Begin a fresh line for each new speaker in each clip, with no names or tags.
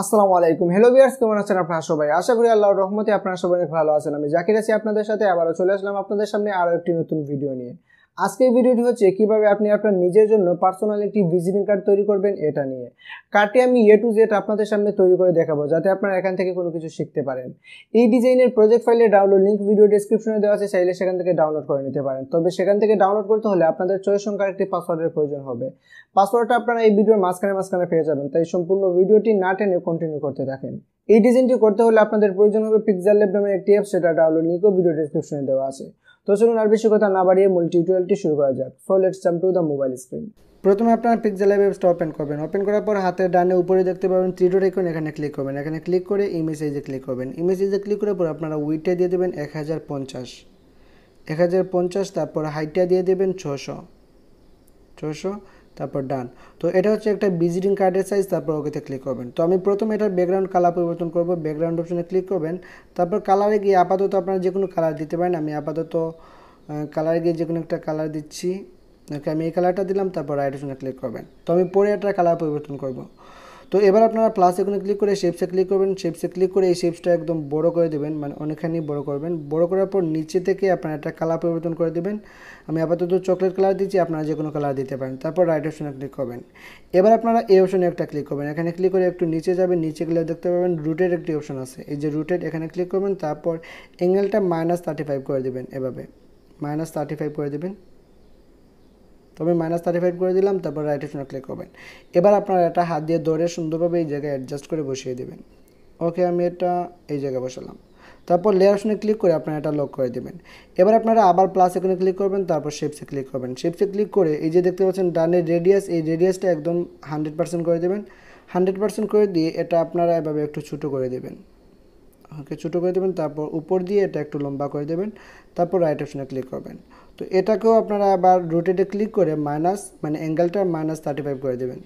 আসসালামু আলাইকুম। Hello viewers, কেমন আছেন আপনারা সবাই? আশা করি আল্লাহর রহমতে আপনারা সবাই অনেক ভালো আছেন। আমি জাকির আছি আপনাদের সাথে, আবারও চলে আসলাম আপনাদের সামনে আরো একটি নতুন ভিডিও নিয়ে। আজকের ভিডিওটি হচ্ছে কিভাবে আপনি আপনার নিজের জন্য পার্সোনাল একটি ভিজিটিং কার্ড তৈরি করবেন এটা নিয়ে। কার্ডটি আমি এ টু জেড আপনাদের সামনে তৈরি করে দেখাবো, যাতে আপনারা এখান থেকে কোনো কিছু শিখতে পারেন। এই ডিজাইনের প্রজেক্ট ফাইলের ডাউনলোড লিংক ভিডিও ডেসক্রিপশনে দেওয়া আছে, চাইলে সেখান থেকে ডাউনলোড করে নিতে পারেন। তবে সেখান থেকে ডাউনলোড করতে হলে আপনাদের চয়েস সংখ্যার একটি পাসওয়ার্ডের প্রয়োজন হবে। পাসওয়ার্ডটা আপনারা এই ভিডিওর মাঝখানে পেয়ে যাবেন, তাই সম্পূর্ণ ভিডিওটি না টেনে কন্টিনিউ করতে থাকেন। এই ডিজাইনটি করতে হলে আপনাদের প্রয়োজন হবে Pixellab নামের একটি অ্যাপ, সেটা ডাউনলোড লিংকও ভিডিও ডেসক্রিপশনে দেওয়া আছে। তো চলুন আর বেশি কথা না বাড়িয়ে মূল টিউটোরিয়ালটি শুরু করা যাক। So let's jump to the mobile screen. প্রথমে আপনারা Pixellab অ্যাপসটা ওপেন করবেন। ওপেন করার পর হাতের ডানে উপরে দেখতে পাবেন থ্রি ডট আইকন, এখানে ক্লিক করবেন। এখানে ক্লিক করে ইমেজ সাইজে ক্লিক করবেন। ইমেজ সাইজে ক্লিক করার পর আপনারা উইডথটা দিয়ে দেবেন 1050, তারপর হাইটটা দিয়ে দেবেন 600, তারপর ডান। তো এটা হচ্ছে একটা ভিজিটিং কার্ডের সাইজ, তারপর ওকেতে ক্লিক করবেন। তো আমি প্রথমে এটার ব্যাকগ্রাউন্ড কালার পরিবর্তন করব। ব্যাকগ্রাউন্ড অপশনে ক্লিক করবেন, তারপর কালারে গিয়ে আপাতত আপনারা যে কোনো কালার দিতে পারেন। আমি আপাতত কালারে গিয়ে যে কোনো একটা কালার দিচ্ছি। ওকে, আমি এই কালারটা দিলাম, তারপর রাইট অপশনে ক্লিক করবেন। তো আমি পরে এটার কালার পরিবর্তন করব। তো এবার আপনারা প্লাস এখানে ক্লিক করে শেপসে ক্লিক করবেন। শেপসে ক্লিক করে এই শেপসটা একদম বড় করে দেবেন, মানে অনেকখানি বড় করবেন। বড় করার পর নিচে থেকে আপনারা একটা কালার পরিবর্তন করে দেবেন। আমি আপাতত চকলেট কালার দিচ্ছি, আপনারা যে কোনো কালার দিতে পারেন। তারপর রাইট অপশনে ক্লিক করবেন। এবার আপনারা এই অপশনে একটা ক্লিক করবেন। এখানে ক্লিক করে একটু নিচে যাবেন, নিচে গেলে দেখতে পাবেন রুটের একটি অপশন আছে। এই যে রুটেড, এখানে ক্লিক করবেন। তারপর অ্যাঙ্গেলটা -35 করে দেবেন, এভাবে -35 করে দেবেন। তবে -35 করে দিলাম, তারপর রাইট অপশনে ক্লিক করবেন। এবার আপনারা এটা হাত দিয়ে ধরে সুন্দরভাবে এই জায়গায় অ্যাডজাস্ট করে বসিয়ে দেবেন। ওকে, আমি এটা এই জায়গায় বসালাম। তারপর লেয়ার অপশনে ক্লিক করে আপনারা এটা লক করে দেবেন। এবার আপনারা আবার প্লাস এখানে ক্লিক করবেন, তারপর শেপসে ক্লিক করবেন। শেপসে ক্লিক করে এই যে দেখতে পাচ্ছেন ডানের রেডিয়াস, এই রেডিয়াসটা একদম 100% করে দেবেন। 100% করে দিয়ে এটা আপনারা এভাবে একটু ছোটো করে দেবেন। ওকে, ছোটো করে দেবেন। তারপর উপর দিয়ে এটা একটু লম্বা করে দেবেন, তারপর রাইট অপশনে ক্লিক করবেন। তো এটাকেও আপনারা আবার রোটেটে ক্লিক করে অ্যাঙ্গেলটা -35 করে দেবেন।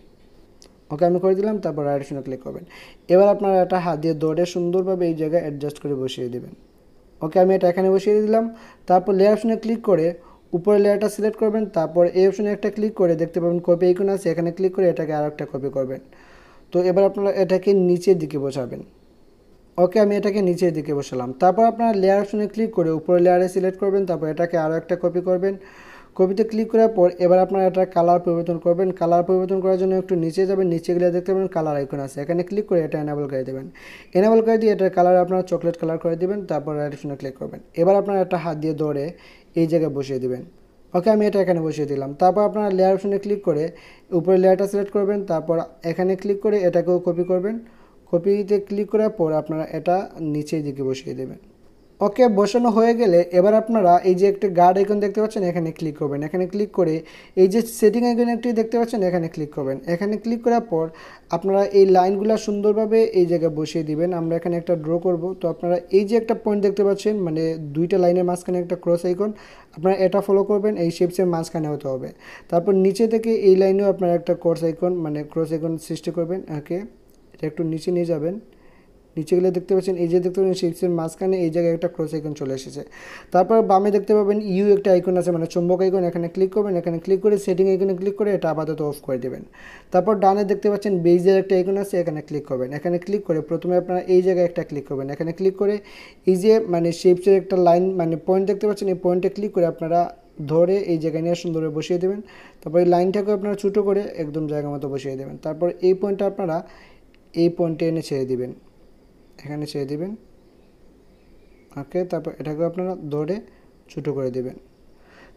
ওকে, আমি করে দিলাম, তারপর রাইট অপশনে ক্লিক করবেন। এবার আপনারা এটা হাত দিয়ে ধরে সুন্দরভাবে এই জায়গায় অ্যাডজাস্ট করে বসিয়ে দেবেন। ওকে, আমি এটা এখানে বসিয়ে দিলাম। তারপর লেয়ার অপশনে ক্লিক করে উপরে লেয়ারটা সিলেক্ট করবেন। তারপর এই অপশনে একটা ক্লিক করে দেখতে পাবেন কপি আইকন আছে, এখানে ক্লিক করে এটাকে আরও একটা কপি করবেন। তো এবার আপনারা এটাকে নিচের দিকে বসাবেন। ওকে, আমি এটাকে নিচের দিকে বসালাম। তারপর আপনারা লেয়ার অপশনে ক্লিক করে উপরে লেয়ারে সিলেক্ট করবেন। তারপর এটাকে আরও একটা কপি করবেন। কপিতে ক্লিক করার পর এবার আপনারা এটা কালার পরিবর্তন করবেন। কালার পরিবর্তন করার জন্য একটু নিচে যাবেন, নিচে গেলে দেখতে পাবেন কালার আইকন আছে, এখানে ক্লিক করে এটা এনাবেল করে দেবেন। এনাবেল করে দিয়ে এটার কালার আপনারা চকলেট কালার করে দেবেন। তারপর রাইট অপশনে ক্লিক করবেন। এবার আপনারা একটা হাত দিয়ে ধরে এই জায়গায় বসিয়ে দেবেন। ওকে, আমি এটা এখানে বসিয়ে দিলাম। তারপর আপনারা লেয়ার অপশনে ক্লিক করে উপরে লেয়ারটা সিলেক্ট করবেন। তারপর এখানে ক্লিক করে এটাকেও কপি করবেন। কপিতে ক্লিক করার পর আপনারা এটা নিচের দিকে বসিয়ে দেবেন। ওকে, বসানো হয়ে গেলে এবার আপনারা এই যে একটা গার্ড আইকন দেখতে পাচ্ছেন, এখানে ক্লিক করবেন। এখানে ক্লিক করে এই যে সেটিং আইকন একটি দেখতে পাচ্ছেন, এখানে ক্লিক করবেন। এখানে ক্লিক করার পর আপনারা এই লাইনগুলো সুন্দরভাবে এই জায়গায় বসিয়ে দিবেন। আমরা এখানে একটা ড্র করব। তো আপনারা এই যে একটা পয়েন্ট দেখতে পাচ্ছেন, মানে দুইটা লাইনের মাঝখানে একটা ক্রস আইকন, আপনারা এটা ফলো করবেন। এই শেপসের মাঝখানে হতে হবে। তারপর নিচে থেকে এই লাইনেও আপনারা একটা ক্রস আইকন সৃষ্টি করবেন। ওকে, এটা একটু নিচে নিয়ে যাবেন। নিচে গেলে দেখতে পাচ্ছেন এই যে দেখতে পাচ্ছেন শেপসের মাঝখানে এই জায়গায় একটা ক্রস আইকন চলে এসেছে। তারপর বামে দেখতে পাবেন ইউ একটা আইকন আছে, মানে চুম্বক আইকন, এখানে ক্লিক করবেন। এখানে ক্লিক করে সেটিং আইকনে ক্লিক করে এটা আপাতত অফ করে দেবেন। তারপর ডানে দেখতে পাচ্ছেন বেজের একটা আইকন আছে, এখানে ক্লিক করবেন। এখানে ক্লিক করে প্রথমে আপনারা এই জায়গায় একটা ক্লিক করবেন। এখানে ক্লিক করে এই যে শেপসের একটা লাইন পয়েন্ট দেখতে পাচ্ছেন, এই পয়েন্টে ক্লিক করে আপনারা ধরে এই জায়গায় নিয়ে সুন্দরভাবে বসিয়ে দেবেন। তারপর এই লাইনটাকে আপনারা ছোটো করে একদম জায়গা মতো বসিয়ে দেবেন। তারপর এই পয়েন্টটা আপনারা এই পয়েন্টে এনে ছেড়ে দিবেন, এখানে ছেড়ে দিবেন। ওকে, তারপর এটাকে আপনারা ধরে ছোটো করে দিবেন।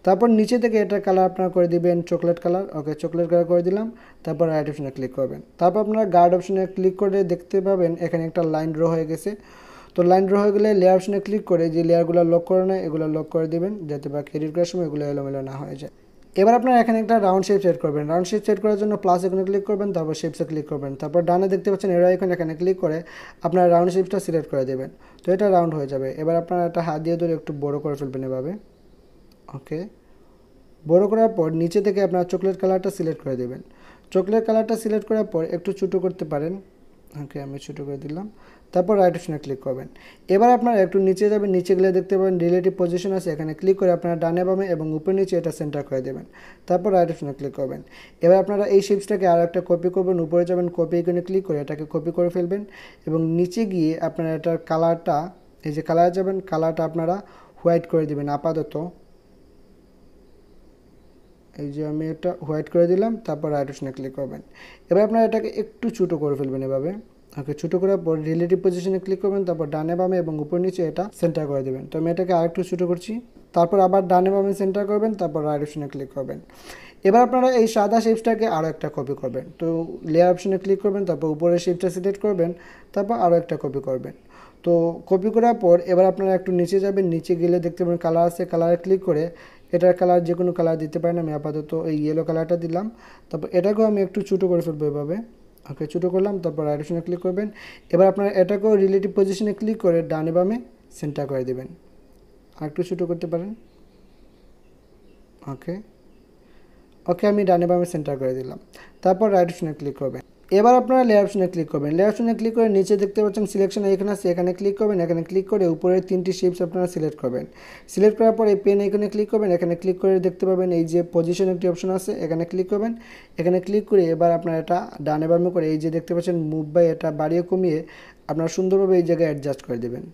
তারপর নিচে থেকে এটার কালার আপনারা করে দিবেন চকলেট কালার। ওকে, চকলেট কালার করে দিলাম। তারপর রাইট অপশনে ক্লিক করবেন। তারপর আপনারা গার্ড অপশনে ক্লিক করে দেখতে পাবেন এখানে একটা লাইন ড্র হয়ে গেছে। তো লাইন ড্র হয়ে গেলে লেয়ার অপশনে ক্লিক করে যে লেয়ারগুলো লক করে নেয় এগুলো লক করে দিবেন, যাতে বাকি এডিট করার সময় এগুলো এলোমেলো না হয়ে যায়। এবার আপনারা এখানে একটা রাউন্ড শেপ সেট করবেন। রাউন্ড শেপ সেট করার জন্য প্লাস এখানে ক্লিক করবেন, তারপর শেপসে ক্লিক করবেন। তারপর ডানে দেখতে পাচ্ছেন এরো আইকন, এখানে ক্লিক করে আপনারা রাউন্ড শেপটা সিলেক্ট করে দেবেন। তো এটা রাউন্ড হয়ে যাবে। এবার আপনারা একটা হাত দিয়ে ধরে একটু বড় করে ফেলবেন এভাবে। ওকে, বড় করার পর নিচে থেকে আপনারা চকলেট কালারটা সিলেক্ট করে দেবেন। চকলেট কালারটা সিলেক্ট করার পর একটু ছোটো করতে পারেন। ওকে, আমি ছোটো করে দিলাম। তারপর রাইট অপশনে ক্লিক করবেন। এবার আপনারা একটু নিচে যাবেন, নিচে গেলে দেখতে পাবেন রিলেটিভ পজিশন আছে, এখানে ক্লিক করে আপনারা ডানে বামে এবং উপরে নিচে এটা সেন্টার করে দেবেন। তারপর রাইট অপশনে ক্লিক করবেন। এবার আপনারা এই শেপসটাকে আরও একটা কপি করবেন, উপরে যাবেন, কপি এখানে ক্লিক করে এটাকে কপি করে ফেলবেন এবং নিচে গিয়ে আপনারা এটার কালারটা, এই যে কালার যাবেন, কালারটা আপনারা হোয়াইট করে দেবেন আপাতত। এই যে আমি এটা হোয়াইট করে দিলাম। তারপর রাইট অপশনে ক্লিক করবেন। এবার আপনারা এটাকে একটু ছোটো করে ফেলবেন এভাবে। ওকে, ছোটো করার পর রিলেটিভ পজিশনে ক্লিক করবেন, তারপর ডানে বামে এবং উপর নিচে এটা সেন্টার করে দেবেন। তো আমি এটাকে আরেকটু ছোটো করছি। তারপর আবার ডানে বামে সেন্টার করবেন, তারপর রাইট অপশনে ক্লিক করবেন। এবার আপনারা এই সাদা শেপসটাকে আরও একটা কপি করবেন। তো লেয়ার অপশনে ক্লিক করবেন, তারপর উপরের শেপটা সিলেক্ট করবেন, তারপর আরও একটা কপি করবেন। তো কপি করার পর এবার আপনারা একটু নিচে যাবেন, নিচে গেলে দেখতে পাবেন কালার আছে, কালারে ক্লিক করে এটার কালার যে কোনো কালার দিতে পারেন। আমি আপাতত এই ইয়েলো কালারটা দিলাম। তারপর এটাকেও আমি একটু ছোটো করে ফেলবো এভাবে। ওকে, ছোটো করলাম। তারপর রাইট অপশনে ক্লিক করবেন। এবার আপনারা এটাকেও রিলেটিভ পজিশনে ক্লিক করে ডানে বামে সেন্টার করে দেবেন। আর একটু ছোটো করতে পারেন। ওকে ওকে, আমি ডানে বামে সেন্টার করে দিলাম। তারপর রাইট অপশনে ক্লিক করবেন। এবার আপনারা লেয়ার অপশনে ক্লিক করবেন। লেয়ার অপশনে ক্লিক করে নিচে দেখতে পাচ্ছেন সিলেকশন এখানে আছে, এখানে ক্লিক করবেন। এখানে ক্লিক করে উপরের 3টি শেপস আপনারা সিলেক্ট করবেন। সিলেক্ট করার পর এই পেন এখানে ক্লিক করবেন। এখানে ক্লিক করে দেখতে পাবেন এই যে পজিশন একটি অপশন আছে, এখানে ক্লিক করবেন। এখানে ক্লিক করে এবার আপনারা এটা ডানে বামে করে এই যে দেখতে পাচ্ছেন মুভ বাই, এটা বাড়িয়ে কমিয়ে আপনারা সুন্দরভাবে এই জায়গায় অ্যাডজাস্ট করে দেবেন।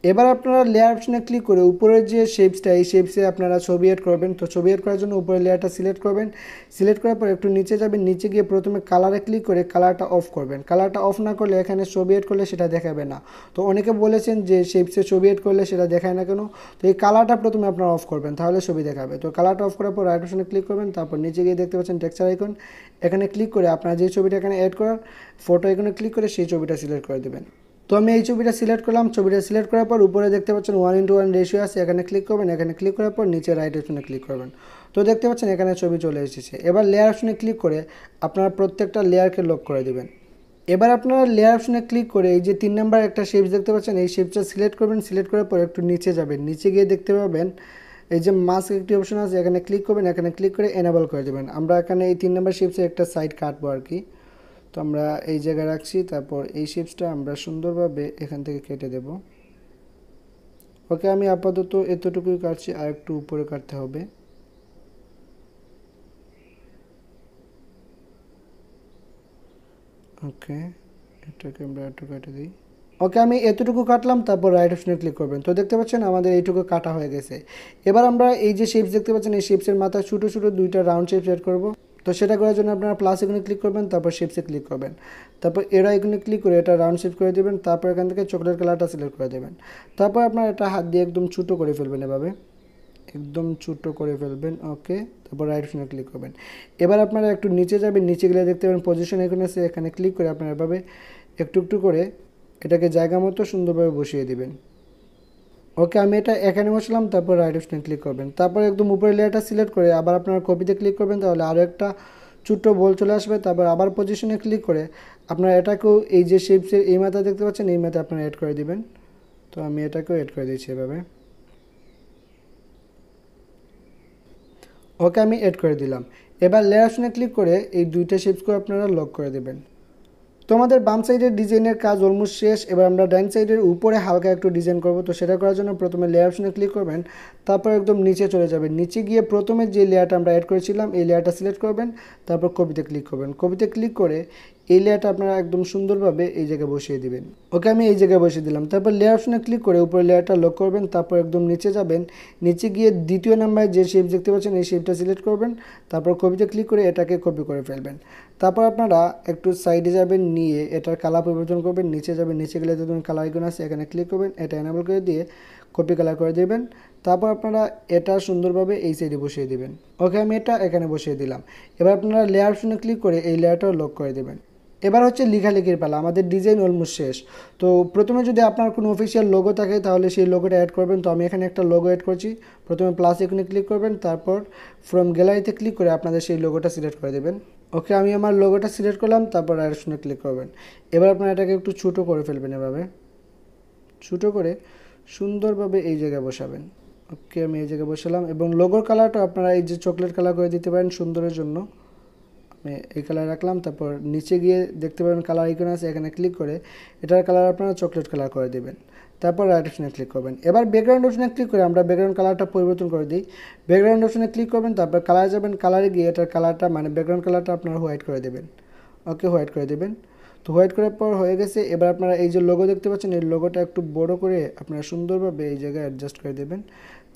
এবার আপনারা লেয়ার অপশনে ক্লিক করে উপরের যে শেপসটা, এই শেপসে আপনারা ছবি এড করবেন। তো ছবি এড করার জন্য উপরের লেয়ারটা সিলেক্ট করবেন। সিলেক্ট করার পর একটু নিচে যাবেন, নিচে গিয়ে প্রথমে কালারে ক্লিক করে কালারটা অফ করবেন। কালারটা অফ না করলে এখানে ছবি এড করলে সেটা দেখাবে না। তো অনেকে বলেছেন যে শেপসে ছবি এড করলে সেটা দেখায় না কেন। তো এই কালারটা প্রথমে আপনারা অফ করবেন, তাহলে ছবি দেখাবে। তো কালারটা অফ করার পর রাইট অপশনে ক্লিক করবেন। তারপর নিচে গিয়ে দেখতে পাচ্ছেন টেক্সচার আইকন, এখানে ক্লিক করে আপনারা যে ছবিটা এখানে অ্যাড করার ফটো আইকনে ক্লিক করে সেই ছবিটা সিলেক্ট করে দেবেন। তো আমি এই ছবিটা সিলেক্ট করলাম। ছবিটা সিলেক্ট করার পর উপরে দেখতে পাচ্ছেন 1:1 রেশিও আছে, এখানে ক্লিক করবেন। এখানে ক্লিক করার পর নিচে রাইট অপশনে ক্লিক করবেন। তো দেখতে পাচ্ছেন এখানে ছবি চলে এসেছে। এবার লেয়ার অপশনে ক্লিক করে আপনারা প্রত্যেকটা লেয়ারকে লক করে দেবেন। এবার আপনারা লেয়ার অপশনে ক্লিক করে এই যে 3 নাম্বার একটা শেপস দেখতে পাচ্ছেন, এই শেপসটা সিলেক্ট করবেন। সিলেক্ট করার পর একটু নিচে যাবেন, নিচে গিয়ে দেখতে পাবেন এই যে মাস্ক একটি অপশন আছে, এখানে ক্লিক করবেন। এখানে ক্লিক করে এনেবল করে দেবেন। আমরা এখানে এই 3 নাম্বার শেপসে একটা সাইড কাটবো আর কি। তো আমরা এই জায়গায় রাখছি। তারপর এই শেপসটা আমরা সুন্দরভাবে এখান থেকে কেটে দেব। ওকে, আমি আপাতত এতটুকুই কাটছি, আর একটু উপরে কাটতে হবে। ওকে, এটাকে আমরা একটু কেটে দিই। ওকে, আমি এতটুকু কাটলাম। তারপর রাইট অপশনে ক্লিক করবেন। তো দেখতে পাচ্ছেন আমাদের এইটুকু কাটা হয়ে গেছে। এবার আমরা এই যে শেপস দেখতে পাচ্ছেন, এই শেপসের মাথায় ছোটো ছোটো 2টা রাউন্ড শেপস এড করবো। তো সেটা করার জন্য আপনারা প্লাস এখানে ক্লিক করবেন, তারপর শেপসে ক্লিক করবেন। তারপর এরা এখানে ক্লিক করে এটা রাউন্ড শেপ করে দেবেন। তারপর এখান থেকে চকলেট কালারটা সিলেক্ট করে দেবেন। তারপর আপনারা এটা হাত দিয়ে একদম ছোটো করে ফেলবেন, এভাবে একদম ছোটো করে ফেলবেন। ওকে, তারপর রাইট অপশনে ক্লিক করবেন। এবার আপনারা একটু নিচে যাবেন, নিচে গেলে দেখতে পাবেন পজিশন এখানে আছে, এখানে ক্লিক করে আপনারা এভাবে একটু একটু করে এটাকে জায়গা মতো সুন্দরভাবে বসিয়ে দিবেন। ওকে, আমি এটা এখানে বসলাম। তারপর রাইট অপশনে ক্লিক করবেন। তারপর একদম উপরের লেয়ারটা সিলেক্ট করে আবার আপনারা কপিতে ক্লিক করবেন, তাহলে আরও একটা ছোট্ট বল চলে আসবে। তারপর আবার পজিশনে ক্লিক করে আপনারা এটাকেও এই যে শেপসের এই মাথা দেখতে পাচ্ছেন, এই মাথা আপনারা অ্যাড করে দিবেন। তো আমি এটাকেও অ্যাড করে দিচ্ছি এভাবে। ওকে, আমি অ্যাড করে দিলাম। এবার লেয়ার অপশনে ক্লিক করে এই 2টা শেপসকেও আপনারা লক করে দেবেন। তো আমাদের বাম সাইডের ডিজাইনের কাজ অলমোস্ট শেষ। এবার আমরা ডান সাইডের উপরে হালকা একটু ডিজাইন করব। তো সেটা করার জন্য প্রথমে লেয়ার অপশনে ক্লিক করবেন, তারপর একদম নিচে চলে যাবেন। নিচে গিয়ে প্রথমে যে লেয়ারটা আমরা অ্যাড করেছিলাম এই লেয়ারটা সিলেক্ট করবেন। তারপর কপিতে ক্লিক করবেন। কপিতে ক্লিক করে এই লেয়ারটা আপনারা একদম সুন্দরভাবে এই জায়গায় বসিয়ে দিবেন। ওকে, আমি এই জায়গায় বসিয়ে দিলাম। তারপর লেয়ার অপশনে ক্লিক করে উপরে লেয়ারটা লক করবেন। তারপর একদম নিচে যাবেন, নিচে গিয়ে 2য় নাম্বারে যে শেপ দেখতে পাচ্ছেন এই শেপটা সিলেক্ট করবেন। তারপর কপিতে ক্লিক করে এটাকে কপি করে ফেলবেন। তারপর আপনারা একটু সাইডে যাবেন, নিয়ে এটার কালার পরিবর্তন করবেন। নিচে যাবেন, নিচে গেলে দেখবেন কালার আইকন আছে, এখানে ক্লিক করবেন, এটা এনেবল করে দিয়ে কপি কালার করে দেবেন। তারপর আপনারা এটা সুন্দরভাবে এই সাইডে বসিয়ে দেবেন। ওকে, আমি এটা এখানে বসিয়ে দিলাম। এবার আপনারা লেয়ার অপশনে ক্লিক করে এই লেয়ারটাও লক করে দেবেন। এবার হচ্ছে লেখালেখির পালা। আমাদের ডিজাইন অলমোস্ট শেষ। তো প্রথমে যদি আপনার কোনো অফিসিয়াল লোগো থাকে তাহলে সেই লোগোটা অ্যাড করবেন। তো আমি এখানে একটা লোগো অ্যাড করছি। প্রথমে প্লাস এখানে ক্লিক করবেন, তারপর ফ্রম গ্যালারিতে ক্লিক করে আপনাদের সেই লোগোটা সিলেক্ট করে দেবেন। ওকে, আমি আমার লোগোটা সিলেক্ট করলাম। তারপর রাইট অপশনে ক্লিক করবেন। এবার আপনারা এটাকে একটু ছোটো করে ফেলবেন, এভাবে ছোটো করে সুন্দরভাবে এই জায়গায় বসাবেন। ওকে, আমি এই জায়গায় বসালাম। এবং লোগোর কালারটা আপনারা এই যে চকলেট কালার করে দিতে পারেন সুন্দরের জন্য। আমি এই কালার রাখলাম। তারপর নিচে গিয়ে দেখতে পাবেন কালার আইকন আছে, এখানে ক্লিক করে এটার কালার আপনারা চকলেট কালার করে দেবেন। তারপর রাইট অপশনে ক্লিক করবেন। এবার ব্যাকগ্রাউন্ড অপশনে ক্লিক করে আমরা ব্যাকগ্রাউন্ড কালারটা পরিবর্তন করে দিই। ব্যাকগ্রাউন্ড অপশনে ক্লিক করবেন, তারপর কালার যাবেন, কালারে গিয়ে এটার কালারটা মানে ব্যাকগ্রাউন্ড কালারটা আপনারা হোয়াইট করে দেবেন। ওকে, হোয়াইট করে দেবেন। তো হোয়াইট করার পর হয়ে গেছে। এবার আপনারা এই যে লোগো দেখতে পাচ্ছেন, এই লোগোটা একটু বড় করে আপনারা সুন্দরভাবে এই জায়গায় অ্যাডজাস্ট করে দেবেন।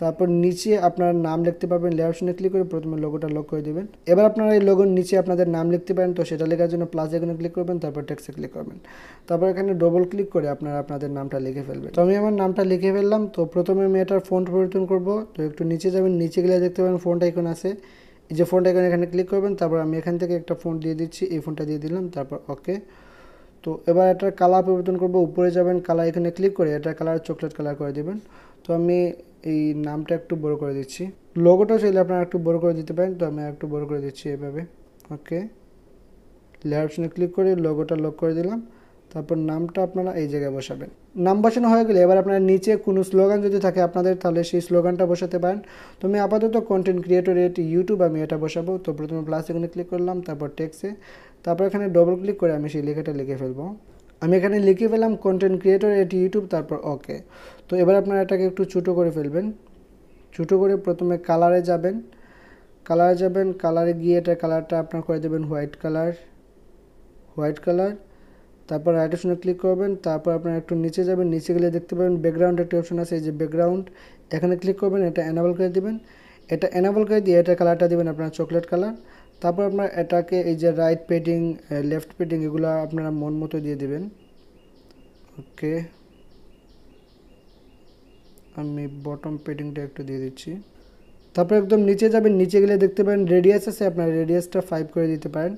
তারপর নিচে আপনার নাম লিখতে পারবেন, লেয়ার অপশনে ক্লিক করে প্রথমে লোগোটা লক করে দেবেন। এবার আপনারা এই লোগোর নিচে আপনাদের নাম লিখতে পারেন, তো সেটা লেখার জন্য প্লাস আইকনে ক্লিক করবেন, তারপর টেক্সটে ক্লিক করবেন। তারপর এখানে ডবল ক্লিক করে আপনারা আপনাদের নামটা লিখে ফেলবেন। তো আমি আমার নামটা লিখে ফেললাম। তো প্রথমে আমি এটার ফন্ট পরিবর্তন করব। তো একটু নিচে যাবেন, নিচে গেলে দেখতে পাবেন ফন্ট আইকন আছে, এই যে ফন্ট আইকন, এখানে ক্লিক করবেন। তারপর আমি এখান থেকে একটা ফন্ট দিয়ে দিচ্ছি, এই ফন্টটা দিয়ে দিলাম, তারপর ওকে। তো এবার এটার কালার পরিবর্তন করব, উপরে যাবেন, কালার এখানে ক্লিক করে এটার কালার চকলেট কালার করে দেবেন। তো আমি এই নামটা একটু বড় করে দিচ্ছি। লোগোটা চাইলে আপনারা একটু বড় করে দিতে পারেন, তো আমি একটু বড় করে দিচ্ছি এভাবে। ওকে, লেয়ার অপশনে ক্লিক করে লোগোটা লক করে দিলাম। তারপর নামটা আপনারা এই জায়গায় বসাবেন। নাম বসানো হয়ে গেলে এবার আপনারা নিচে কোনো স্লোগান যদি থাকে আপনাদের, তাহলে সেই স্লোগানটা বসাতে পারেন। তো আমি আপাতত কন্টেন্ট ক্রিয়েটর এট ইউটিউব আমি এটা বসাবো। তো প্রথমে প্লাস এখানে ক্লিক করলাম, তারপর টেক্সে, তারপর এখানে ডবল ক্লিক করে আমি সেই লেখাটা লিখে ফেলবো। আমি এখানে লিখে ফেলাম কন্টেন্ট ক্রিয়েটর এট ইউটিউব, তারপর ওকে। তো এবার আপনারা এটাকে একটু ছোটো করে ফেলবেন। ছোটো করে প্রথমে কালারে যাবেন, কালারে গিয়ে এটা কালারটা আপনার করে দেবেন হোয়াইট কালার। তারপর রাইট অপশনে ক্লিক করবেন। তারপর আপনারা একটু নিচে যাবেন, নিচে গেলে দেখতে পাবেন ব্যাকগ্রাউন্ড একটা অপশন আছে, এই যে ব্যাকগ্রাউন্ড, এখানে ক্লিক করবেন, এটা এনাবল করে দিবেন। এটা এনাবল করে দিয়ে এটা কালারটা দিবেন আপনারা চকলেট কালার। তারপর আপনারা এটাকে এই যে রাইট পেডিং, লেফট পেডিং, এগুলো আপনারা মন মতো দিয়ে দিবেন। ওকে, আমি বটম পেডিংটা একটু দিয়ে দিচ্ছি। তারপর একদম নিচে যাবেন, নিচে গেলে দেখতে পাবেন রেডিয়াস আছে, আপনারা রেডিয়াসটা 5 করে দিতে পারেন।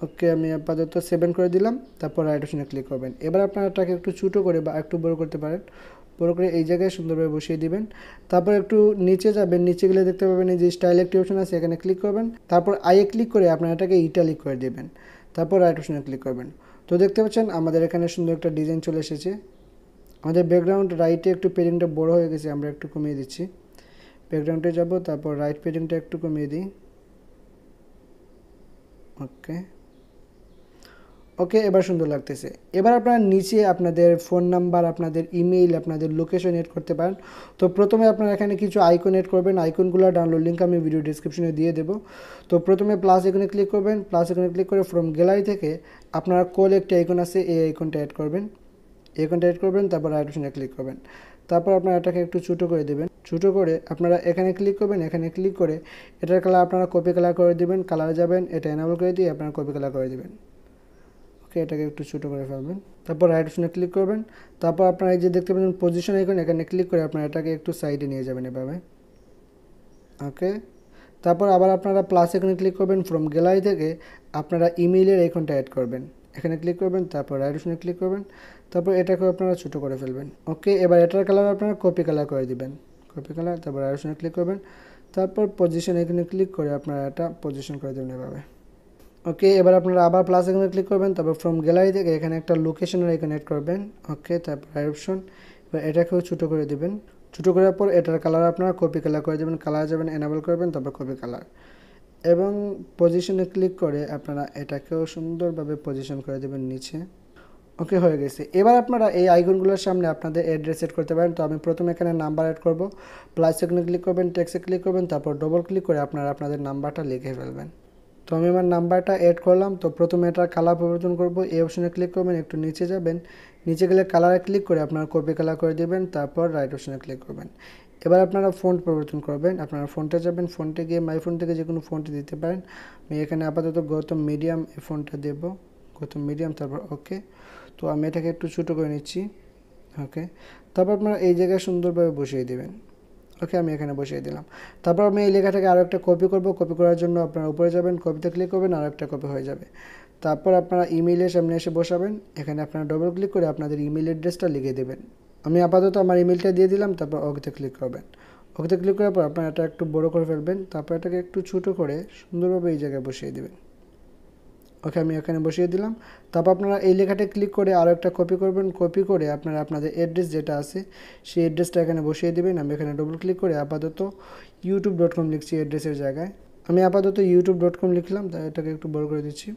ওকে, আমি আপাতত 7 করে দিলাম। তারপর রাইট অপশনে ক্লিক করবেন। এবার আপনারা এটাকে একটু ছোটো করে বা একটু বড় করতে পারেন, বড় করে এই জায়গায় সুন্দরভাবে বসিয়ে দিবেন। তারপর একটু নিচে যাবেন, নিচে গেলে দেখতে পাবেন এই যে স্টাইল একটি অপশন আছে, এখানে ক্লিক করবেন। তারপর আইয়ে ক্লিক করে আপনারা এটাকে ইটালিক করে দেবেন। তারপর রাইট অপশনে ক্লিক করবেন। তো দেখতে পাচ্ছেন আমাদের এখানে সুন্দর একটা ডিজাইন চলে এসেছে। আমাদের ব্যাকগ্রাউন্ড রাইটে একটু পেডিংটা বড় হয়ে গেছে, আমরা একটু কমিয়ে দিচ্ছি। ব্যাকগ্রাউন্ডে যাব, তারপর রাইট পেডিংটা একটু কমিয়ে দিই। ওকে, এবার সুন্দর লাগতেছে। এবার আপনারা নিচে আপনাদের ফোন নাম্বার, আপনাদের ইমেইল, আপনাদের লোকেশন এড করতে পারেন। তো প্রথমে আপনারা এখানে কিছু আইকন এড করবেন, আইকনগুলো ডাউনলোড লিঙ্ক আমি ভিডিও ডিসক্রিপশনে দিয়ে দেবো। তো প্রথমে প্লাস আইকনে ক্লিক করবেন, প্লাস আইকনে ক্লিক করে ফ্রম গ্যালারি থেকে আপনারা কোল একটি আইকন আছে, এই আইকনটা অ্যাড করবেন, তারপর রাইট অপশনে ক্লিক করবেন। তারপর আপনারা এটাকে একটু ছোটো করে দেবেন। ছোটো করে আপনারা এখানে ক্লিক করবেন, এখানে ক্লিক করে এটার কালার আপনারা কপি কালার করে দেবেন, কালারে যাবেন, এটা এনাবল করে দিয়ে আপনারা কপি কালার করে দেবেন। ওকে, এটাকে একটু ছোটো করে ফেলবেন। তারপর রাইট অপশনে ক্লিক করবেন। তারপর আপনারা এই যে দেখতে পাচ্ছেন পজিশন আইকন, এখানে ক্লিক করে আপনারা এটাকে একটু সাইডে নিয়ে যাবেন এভাবে। ওকে, তারপর আবার আপনারা প্লাস আইকনে ক্লিক করবেন, ফ্রম গ্যালারি থেকে আপনারা ইমেইলের আইকনটা অ্যাড করবেন, এখানে ক্লিক করবেন। তারপর রাইট অপশনে ক্লিক করবেন। তারপর এটাকে আপনারা ছোটো করে ফেলবেন। ওকে, এবার এটার কালার আপনারা কপি কালার করে দিবেন, কপি কালার। তারপর রাইট অপশনে ক্লিক করবেন। তারপর পজিশন আইকনে ক্লিক করে আপনারা এটা পজিশন করে দেবেন এভাবে। ওকে, এবার আপনারা আবার প্লাস আইকনে ক্লিক করবেন। তারপর ফ্রম গ্যালারি থেকে এখানে একটা লোকেশনের আইকন অ্যাড করবেন। ওকে, তারপর রাইট অপশন, এবার এটাকেও ছোটো করে দেবেন। ছোটো করার পর এটার কালার আপনারা কপি কালার করে দেবেন, কালার যাবেন, এনাবল করবেন, তারপর কপি কালার, এবং পজিশনে ক্লিক করে আপনারা এটাকেও সুন্দরভাবে পজিশন করে দেবেন নিচে। ওকে, হয়ে গেছে। এবার আপনারা এই আইকনগুলোর সামনে আপনাদের অ্যাড্রেস সেট করতে পারেন। তো আমি প্রথমে এখানে নাম্বার অ্যাড করব, প্লাস আইকনে ক্লিক করবেন, টেক্সটে ক্লিক করবেন, তারপর ডবল ক্লিক করে আপনারা আপনাদের নাম্বারটা লিখে ফেলবেন। তো আমি আমার নাম্বারটা অ্যাড করলাম। তো প্রথমে এটার কালার পরিবর্তন করব, এই অপশনে ক্লিক করবেন, একটু নিচে যাবেন, নিচে গেলে কালারে ক্লিক করে আপনারা কপি কালার করে দেবেন, তারপর রাইট অপশনে ক্লিক করবেন। এবার আপনারা ফন্ট পরিবর্তন করবেন, আপনারা ফন্টে যাবেন, ফন্টে গিয়ে মাই ফোন থেকে যে কোনো ফন্ট দিতে পারেন। আমি এখানে আপাতত গৌতম মিডিয়াম এই ফন্টটা দেব, গৌতম মিডিয়াম, তারপর ওকে। তো আমি এটাকে একটু ছোটো করে নিচ্ছি। ওকে, তারপর আপনারা এই জায়গায় সুন্দরভাবে বসিয়ে দেবেন। ওকে, আমি এখানে বসিয়ে দিলাম। তারপর আমি এই লেখাটাকে আরও একটা কপি করব, কপি করার জন্য আপনারা উপরে যাবেন, কপিতে ক্লিক করবেন, আরও একটা কপি হয়ে যাবে। তারপর আপনারা ইমেইলের সামনে এসে বসাবেন, এখানে আপনারা ডবল ক্লিক করে আপনাদের ইমেইল অ্যাড্রেসটা লিখে দেবেন। আমি আপাতত আমার ইমেইলটা দিয়ে দিলাম, তারপর ওকেতে ক্লিক করবেন। ওকেতে ক্লিক করার পর আপনারা এটা একটু বড় করে ফেলবেন, তারপর এটাকে একটু ছোটো করে সুন্দরভাবে এই জায়গায় বসিয়ে দেবেন। ওকে, আমি এখানে বসিয়ে দিলাম। তারপর আপনারা এই লেখাটা ক্লিক করে আরও একটা কপি করবেন, কপি করে আপনারা আপনাদের অ্যাড্রেস যেটা আছে সেই অ্যাড্রেসটা এখানে বসিয়ে দেবেন। আমি এখানে ডবল ক্লিক করে আপাতত youtube.com লিখছি অ্যাড্রেসের জায়গায়। আমি আপাতত youtube.com লিখলাম, তাই এটাকে একটু বড় করে দিচ্ছি।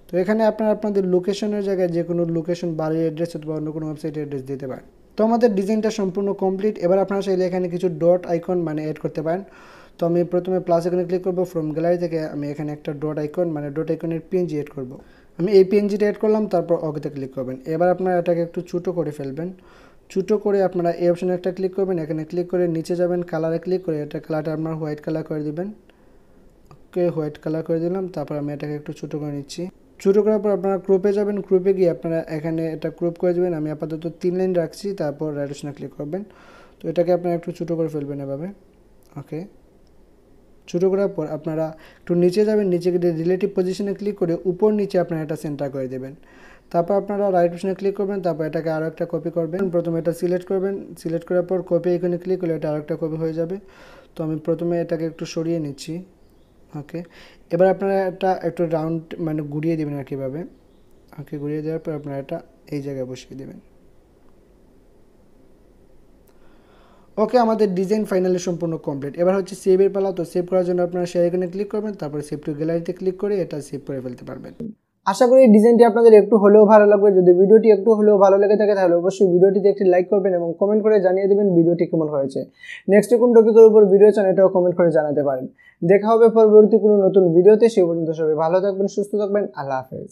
তো এখানে আপনারা আপনাদের লোকেশনের জায়গায় যে কোনো লোকেশন, বাড়ির অ্যাড্রেস অথবা অন্য কোনো ওয়েবসাইটের অ্যাড্রেস দিতে পারেন। তো আমাদের ডিজাইনটা সম্পূর্ণ কমপ্লিট। এবার আপনারা চাইলে এখানে কিছু ডট আইকন মানে অ্যাড করতে পারেন। তো আমি প্রথমে প্লাস আইকনে ক্লিক করব, ফ্রম গ্যালারি থেকে আমি এখানে একটা ডট আইকন মানে ডট আইকনের পিএনজি অ্যাড করব। আমি এই পিএনজিটা অ্যাড করলাম, তারপর ওকেতে ক্লিক করবেন। এবার আপনারা এটাকে একটু ছোটো করে ফেলবেন। ছোটো করে আপনারা এই অপশানে একটা ক্লিক করবেন, এখানে ক্লিক করে নিচে যাবেন, কালারে ক্লিক করে এটা কালারটা আপনার হোয়াইট কালার করে দিবেন। ওকে, হোয়াইট কালার করে দিলাম। তারপর আমি এটাকে একটু ছোটো করে নিচ্ছি। ছোটো করার পর আপনারা ক্রপে যাবেন, ক্রপে গিয়ে আপনারা এখানে এটা ক্রপ করে দেবেন। আমি আপাতত 3 লাইন রাখছি, তারপর রাইট অপশনে ক্লিক করবেন। তো এটাকে আপনারা একটু ছোটো করে ফেলবেন এভাবে। ওকে, ছোটো করার পর আপনারা একটু নিচে যাবেন, নিচে গিয়ে রিলেটিভ পজিশনে ক্লিক করে উপর নিচে আপনারা এটা সেন্টার করে দেবেন। তারপর আপনারা রাইট অপশনে ক্লিক করবেন, তারপর এটাকে আরও একটা কপি করবেন। প্রথমে এটা সিলেক্ট করবেন, সিলেক্ট করার পর কপি এখানে ক্লিক করলে এটা আরেকটা কপি হয়ে যাবে। তো আমি প্রথমে এটাকে একটু সরিয়ে নিচ্ছি। ওকে, এবার আপনারা এটা একটু রাউন্ড মানে ঘুরিয়ে দেবেন আর কীভাবে। ওকে, ঘুরিয়ে দেওয়ার পর আপনারা এটা এই জায়গায় বসিয়ে দেবেন। ওকে, আমাদের ডিজাইন ফাইনালি সম্পূর্ণ কমপ্লিট। এবার হচ্ছে সেভের পালা। তো সেভ করার জন্য আপনারা শেয়ার এখানে ক্লিক করবেন, তারপরে সেভ টু গ্যালারিতে ক্লিক করে এটা সেভ করে ফেলতে পারবেন। আশা করি এই ডিজাইনটি আপনাদের একটু হলেও ভালো লাগবে। যদি ভিডিওটি একটু হলেও ভালো লেগে থাকে তাহলে অবশ্যই ভিডিওটিতে একটি লাইক করবেন এবং কমেন্ট করে জানিয়ে দেবেন ভিডিওটি কেমন হয়েছে। নেক্সট কোন টপিকের উপর ভিডিও চান এটাও কমেন্ট করে জানাতে পারেন। দেখা হবে পরবর্তী কোনো নতুন ভিডিওতে। সে পর্যন্ত সবাই ভালো থাকবেন, সুস্থ থাকবেন। আল্লাহ হাফেজ।